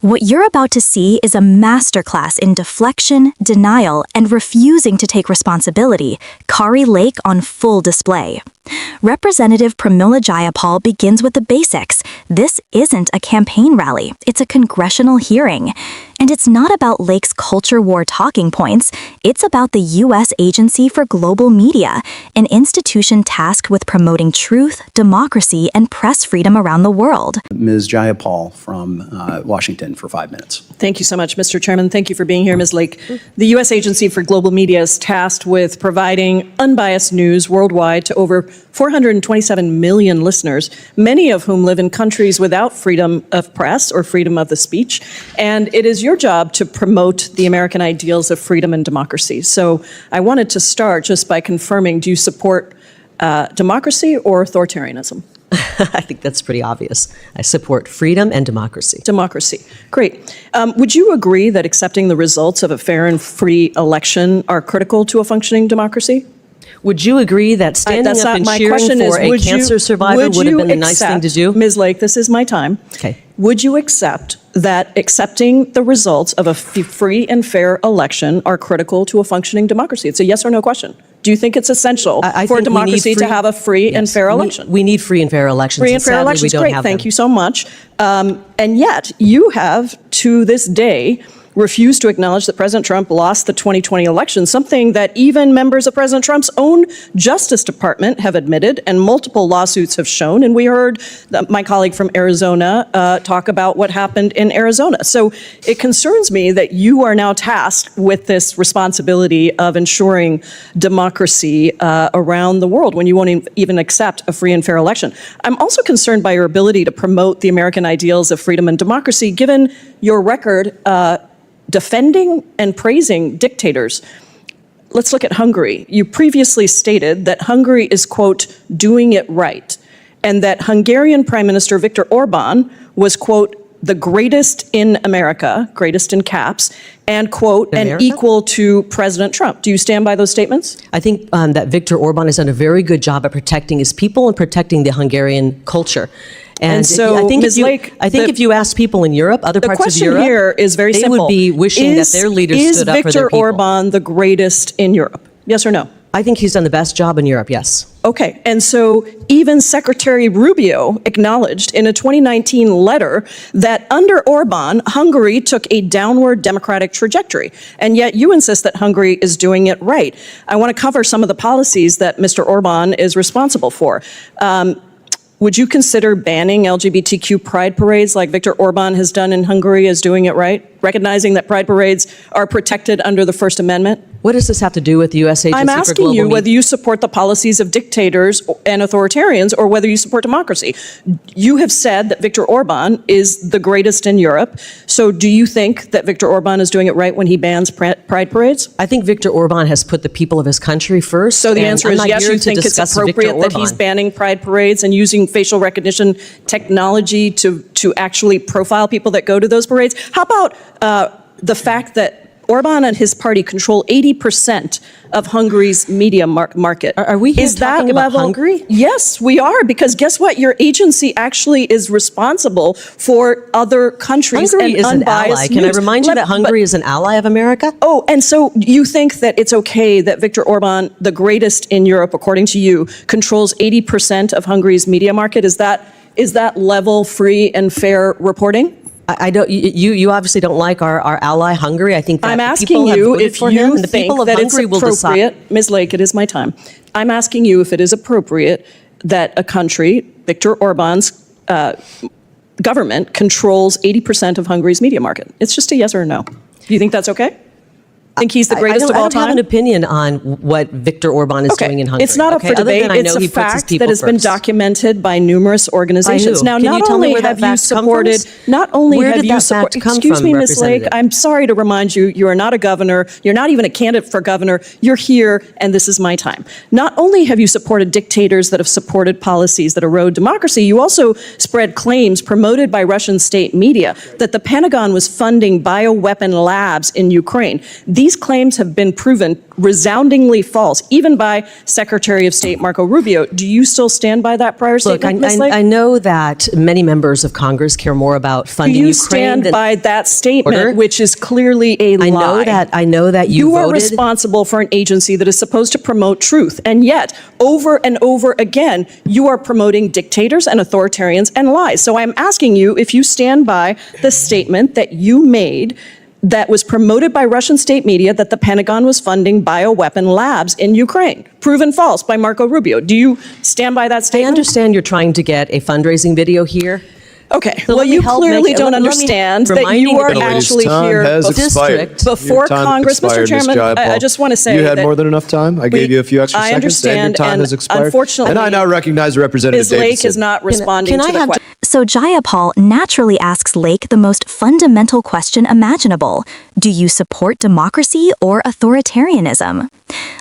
What you're about to see is a masterclass in deflection, denial, and refusing to take responsibility, Kari Lake on full display. Representative Pramila Jayapal begins with the basics. This isn't a campaign rally, it's a congressional hearing. And it's not about Lake's culture war talking points, it's about the U.S. Agency for Global Media, an institution tasked with promoting truth, democracy, and press freedom around the world. Ms. Jayapal from Washington for 5 minutes. Thank you so much, Mr. Chairman. Thank you for being here, Ms. Lake. The U.S. Agency for Global Media is tasked with providing unbiased news worldwide to over 427 million listeners, many of whom live in countries without freedom of press or freedom of the speech. And it is your job to promote the American ideals of freedom and democracy. So I wanted to start just by confirming, do you support democracy or authoritarianism? I think that's pretty obvious. I support freedom and democracy. Democracy. Great. Would you agree that accepting the results of a fair and free election are critical to a functioning democracy? Would you agree that standing up and cheering for a cancer survivor would have been the nice thing to do? Ms. Lake, this is my time. Okay. Would you accept that accepting the results of a free and fair election are critical to a functioning democracy? It's a yes or no question. Do you think it's essential for a democracy to have a free and fair election? We need free and fair elections. Free and fair elections, great. Thank you so much. And yet, you have, to this day, refused to acknowledge that President Trump lost the 2020 election, something that even members of President Trump's own Justice Department have admitted and multiple lawsuits have shown. And we heard my colleague from Arizona talk about what happened in Arizona. So it concerns me that you are now tasked with this responsibility of ensuring democracy around the world when you won't even accept a free and fair election. I'm also concerned by your ability to promote the American ideals of freedom and democracy, given your record defending and praising dictators. Let's look at Hungary. You previously stated that Hungary is, quote, doing it right, and that Hungarian Prime Minister Viktor Orbán was, quote, the greatest in America, greatest in caps, and, quote, and equal to President Trump. Do you stand by those statements? I think that Viktor Orbán has done a very good job at protecting his people and protecting the Hungarian culture. And so, I think, Ms. Lake, if you ask people in Europe, other parts of Europe, the question here is very simple. They would be wishing that their leaders stood up for their people. Is Viktor Orbán the greatest in Europe? Yes or no? I think he's done the best job in Europe, yes. Okay, and so even Secretary Rubio acknowledged in a 2019 letter that under Orbán, Hungary took a downward democratic trajectory, and yet you insist that Hungary is doing it right. I want to cover some of the policies that Mr. Orbán is responsible for. Would you consider banning LGBTQ pride parades like Viktor Orbán has done in Hungary as doing it right, recognizing that pride parades are protected under the First Amendment? What does this have to do with the U.S. Agency for Global Media? I'm asking you whether you support the policies of dictators and authoritarians or whether you support democracy. You have said that Viktor Orbán is the greatest in Europe. So do you think that Viktor Orbán is doing it right when he bans pride parades? I think Viktor Orbán has put the people of his country first. So the answer is yes, you think it's appropriate that he's banning pride parades and using facial recognition technology to actually profile people that go to those parades? How about the fact that Orbán and his party control 80% of Hungary's media market? Are we here talking about Hungary? Yes, we are, because guess what? Your agency actually is responsible for other countries. Hungary is an ally. Can I remind you that Hungary is an ally of America? Oh, and so you think that it's okay that Viktor Orbán, the greatest in Europe, according to you, controls 80% of Hungary's media market? Is that level, free, and fair reporting? I don't. You obviously don't like our ally Hungary. I think that I'm asking you if you think that it's appropriate. Ms. Lake, it is my time. I'm asking you if it is appropriate that a country, Viktor Orbán's government, controls 80% of Hungary's media market. It's just a yes or a no. Do you think that's okay? Think he's the greatest of all time? I don't have an opinion on what Viktor Orbán is doing in Hungary. It's not up for debate. It's a fact that has been documented by numerous organizations. Now, not only have you supported, excuse me, Ms. Lake, I'm sorry to remind you, you are not a governor. You're not even a candidate for governor. You're here, and this is my time. Not only have you supported dictators that have supported policies that erode democracy, you also spread claims promoted by Russian state media that the Pentagon was funding bioweapon labs in Ukraine. These claims have been proven resoundingly false, even by Secretary of State Marco Rubio. Do you still stand by that prior Look, statement, Ms. Lake? I know that many members of Congress care more about Do funding you Ukraine stand than by that statement, order. which is clearly a lie? I know that you are voted. responsible for an agency that is supposed to promote truth, and yet, over and over again, you are promoting dictators and authoritarians and lies. So I'm asking you if you stand by the statement that you made that was promoted by Russian state media that the Pentagon was funding bioweapon labs in Ukraine. Proven false by Marco Rubio. Do you stand by that I statement? understand you're trying to get a fundraising video here. Okay, So well, let me you help clearly make- don't let me understand that remind you you are that the Lady's actually time here has District. before Your time Congress. Mr. expired, Ms. Chairman, I Jayapal. just want to say you had that more than enough time. I gave you a few extra I seconds, understand, and your time and has expired. unfortunately, and I now recognize Representative Ms. Lake Davidson. is not responding can I to the have question. So Jayapal naturally asks Lake the most fundamental question imaginable. Do you support democracy or authoritarianism?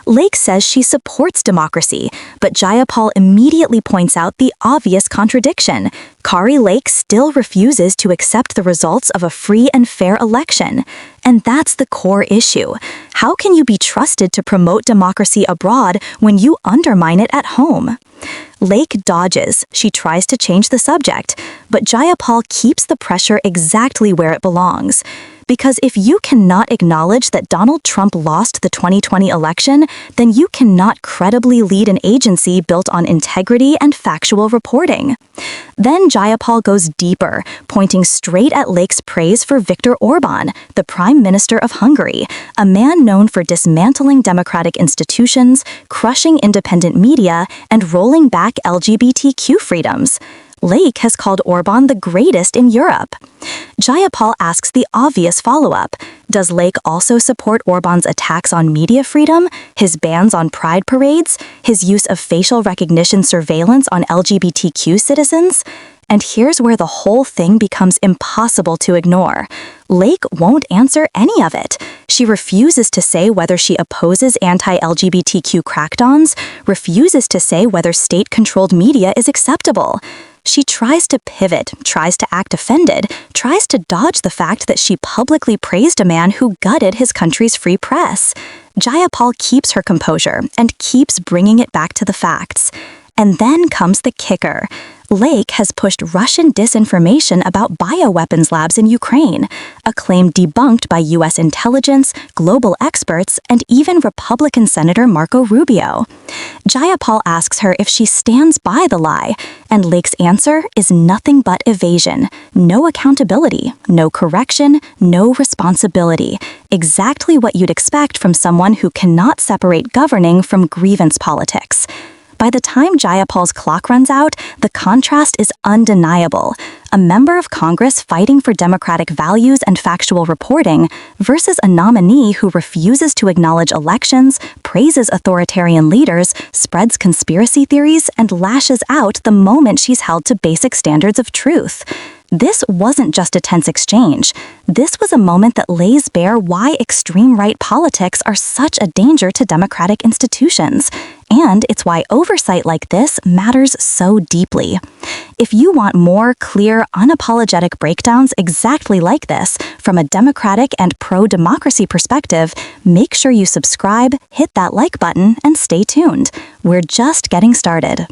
Lake says she supports democracy, but Jayapal immediately points out the obvious contradiction. Kari Lake still refuses to accept the results of a free and fair election. And that's the core issue. How can you be trusted to promote democracy abroad when you undermine it at home? Lake dodges. She tries to change the subject, but Jayapal keeps the pressure exactly where it belongs. Because if you cannot acknowledge that Donald Trump lost the 2020 election, then you cannot credibly lead an agency built on integrity and factual reporting. Then Jayapal goes deeper, pointing straight at Lake's praise for Viktor Orbán, the Prime Minister of Hungary, a man known for dismantling democratic institutions, crushing independent media, and rolling back LGBTQ freedoms. Lake has called Orbán the greatest in Europe. Jayapal asks the obvious follow-up. Does Lake also support Orbán's attacks on media freedom, his bans on pride parades, his use of facial recognition surveillance on LGBTQ citizens? And here's where the whole thing becomes impossible to ignore. Lake won't answer any of it. She refuses to say whether she opposes anti-LGBTQ crackdowns, refuses to say whether state-controlled media is acceptable. She tries to pivot, tries to act offended, tries to dodge the fact that she publicly praised a man who gutted his country's free press. Jayapal keeps her composure and keeps bringing it back to the facts. And then comes the kicker. Lake has pushed Russian disinformation about bioweapons labs in Ukraine, a claim debunked by U.S. intelligence, global experts, and even Republican Senator Marco Rubio. Jayapal asks her if she stands by the lie, and Lake's answer is nothing but evasion. No accountability, no correction, no responsibility. Exactly what you'd expect from someone who cannot separate governing from grievance politics. By the time Jayapal's clock runs out, the contrast is undeniable. A member of Congress fighting for democratic values and factual reporting versus a nominee who refuses to acknowledge elections, praises authoritarian leaders, spreads conspiracy theories, and lashes out the moment she's held to basic standards of truth. This wasn't just a tense exchange. This was a moment that lays bare why extreme right politics are such a danger to democratic institutions. And it's why oversight like this matters so deeply. If you want more clear, unapologetic breakdowns exactly like this from a democratic and pro-democracy perspective, make sure you subscribe, hit that like button, and stay tuned. We're just getting started.